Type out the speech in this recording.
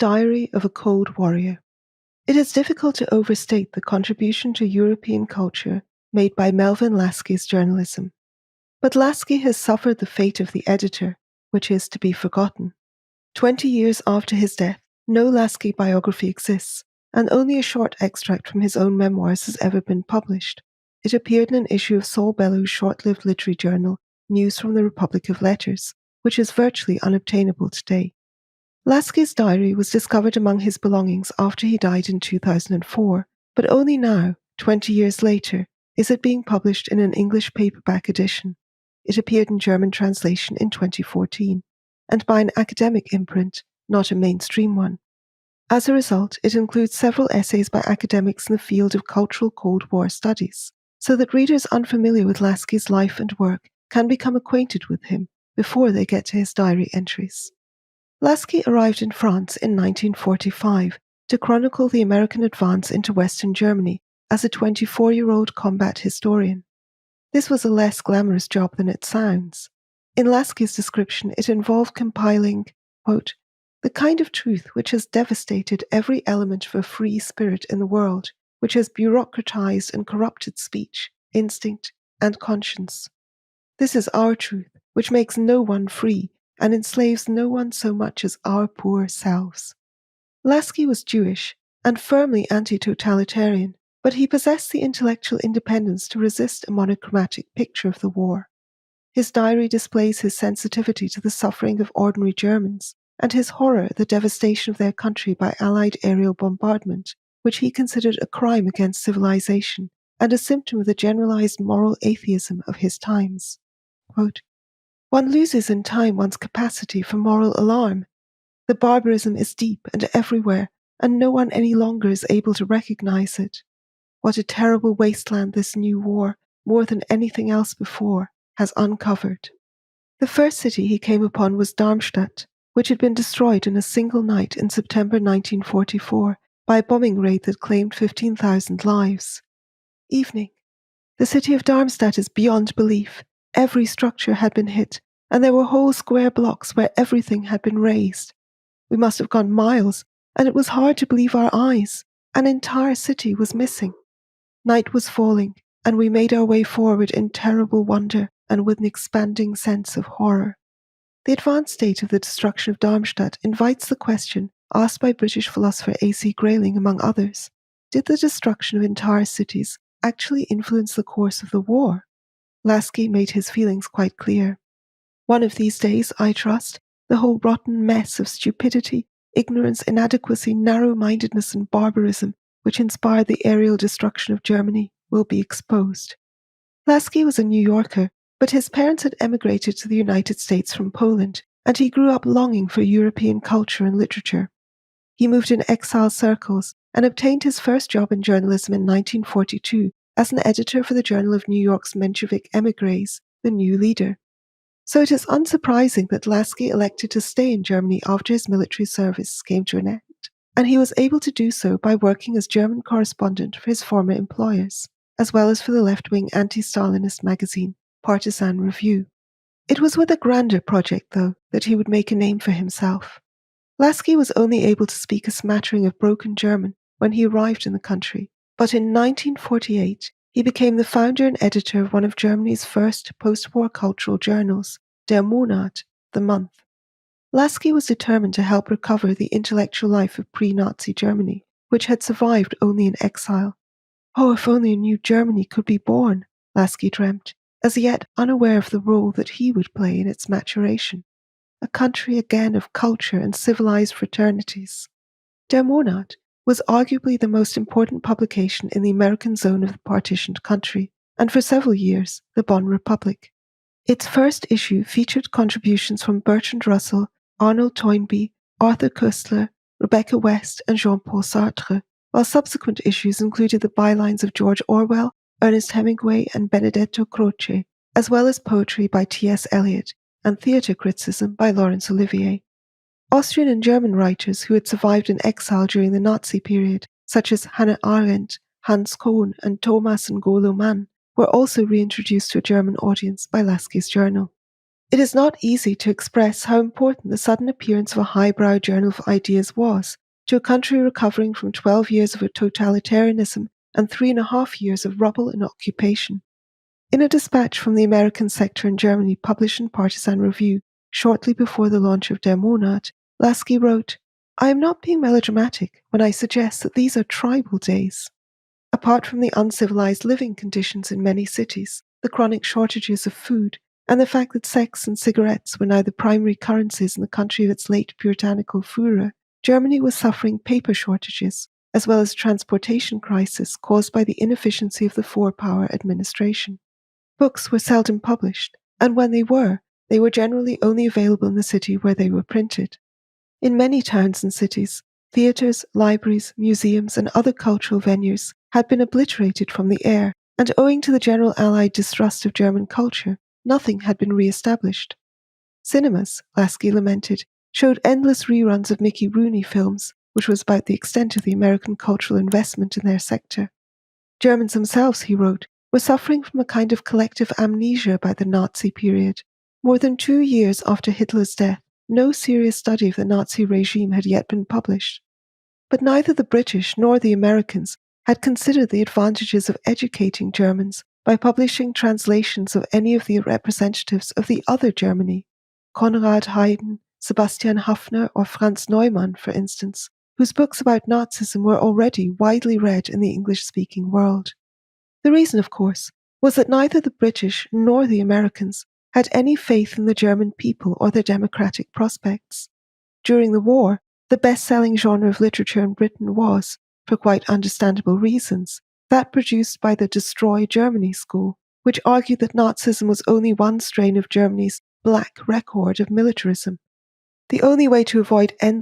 Diary of a Cold Warrior. It is difficult to overstate the contribution to European culture made by Melvin Laski's journalism. But Lasky has suffered the fate of the editor, which is to be forgotten. 20 years after his death, no Lasky biography exists, and only a short extract from his own memoirs has ever been published. It appeared in an issue of Saul Bellow's short-lived literary journal, News from the Republic of Letters, which is virtually unobtainable today. Lasky's diary was discovered among his belongings after he died in 2004, but only now, 20 years later, is it being published in an English paperback edition. It appeared in German translation in 2014, and by an academic imprint, not a mainstream one. As a result, it includes several essays by academics in the field of cultural Cold War studies, so that readers unfamiliar with Lasky's life and work can become acquainted with him before they get to his diary entries. Lasky arrived in France in 1945 to chronicle the American advance into Western Germany as a 24-year-old combat historian. This was a less glamorous job than it sounds. In Lasky's description, it involved compiling, quote, the kind of truth which has devastated every element of a free spirit in the world, which has bureaucratized and corrupted speech, instinct, and conscience. This is our truth, which makes no one free and enslaves no one so much as our poor selves. Lasky was Jewish and firmly anti-totalitarian, but he possessed the intellectual independence to resist a monochromatic picture of the war. His diary displays his sensitivity to the suffering of ordinary Germans and his horror at the devastation of their country by Allied aerial bombardment, which he considered a crime against civilization and a symptom of the generalized moral atheism of his times. Quote, one loses in time one's capacity for moral alarm. The barbarism is deep and everywhere, and no one any longer is able to recognize it. What a terrible wasteland this new war, more than anything else before, has uncovered. The first city he came upon was Darmstadt, which had been destroyed in a single night in September 1944 by a bombing raid that claimed 15,000 lives. Evening. The city of Darmstadt is beyond belief. Every structure had been hit, and there were whole square blocks where everything had been razed. We must have gone miles, and it was hard to believe our eyes. An entire city was missing. Night was falling, and we made our way forward in terrible wonder and with an expanding sense of horror. The advanced state of the destruction of Darmstadt invites the question, asked by British philosopher A.C. Grayling among others, did the destruction of entire cities actually influence the course of the war? Lasky made his feelings quite clear. One of these days, I trust, the whole rotten mess of stupidity, ignorance, inadequacy, narrow-mindedness, and barbarism which inspired the aerial destruction of Germany will be exposed. Lasky was a New Yorker, but his parents had emigrated to the United States from Poland, and he grew up longing for European culture and literature. He moved in exile circles and obtained his first job in journalism in 1942 as an editor for the Journal of New York's Menshevik émigrés, The New Leader. So it is unsurprising that Lasky elected to stay in Germany after his military service came to an end, and he was able to do so by working as German correspondent for his former employers, as well as for the left-wing anti-Stalinist magazine, Partisan Review. It was with a grander project, though, that he would make a name for himself. Lasky was only able to speak a smattering of broken German when he arrived in the country, but in 1948 he became the founder and editor of one of Germany's first post-war cultural journals, Der Monat, the month. Lasky was determined to help recover the intellectual life of pre-Nazi Germany, which had survived only in exile. Oh, if only a new Germany could be born, Lasky dreamt, as yet unaware of the role that he would play in its maturation. A country again of culture and civilized fraternities. Der Monat was arguably the most important publication in the American zone of the partitioned country, and for several years, the Bonn Republic. Its first issue featured contributions from Bertrand Russell, Arnold Toynbee, Arthur Koestler, Rebecca West, and Jean-Paul Sartre, while subsequent issues included the bylines of George Orwell, Ernest Hemingway, and Benedetto Croce, as well as poetry by T.S. Eliot and theatre criticism by Laurence Olivier. Austrian and German writers who had survived in exile during the Nazi period, such as Hannah Arendt, Hans Kohn, and Thomas N'Golo Mann, were also reintroduced to a German audience by Lasky's journal. It is not easy to express how important the sudden appearance of a highbrow journal of ideas was to a country recovering from 12 years of totalitarianism and 3.5 years of rubble and occupation. In a dispatch from the American sector in Germany published in Partisan Review shortly before the launch of Der Monat, Lasky wrote, "I am not being melodramatic when I suggest that these are tribal days. Apart from the uncivilized living conditions in many cities, the chronic shortages of food, and the fact that sex and cigarettes were now the primary currencies in the country of its late puritanical furor, Germany was suffering paper shortages, as well as transportation crisis caused by the inefficiency of the four-power administration. Books were seldom published, and when they were generally only available in the city where they were printed. In many towns and cities, theatres, libraries, museums, and other cultural venues had been obliterated from the air, and owing to the general Allied distrust of German culture, nothing had been re-established. Cinemas, Lasky lamented, showed endless reruns of Mickey Rooney films, which was about the extent of the American cultural investment in their sector. Germans themselves, he wrote, were suffering from a kind of collective amnesia about the Nazi period. More than 2 years after Hitler's death, no serious study of the Nazi regime had yet been published. But neither the British nor the Americans had considered the advantages of educating Germans by publishing translations of any of the representatives of the other Germany, Konrad Haydn, Sebastian Haffner, or Franz Neumann, for instance, whose books about Nazism were already widely read in the English-speaking world. The reason, of course, was that neither the British nor the Americans had any faith in the German people or their democratic prospects. During the war, the best-selling genre of literature in Britain was, for quite understandable reasons, that produced by the Destroy Germany school, which argued that Nazism was only one strain of Germany's black record of militarism. The only way to avoid endless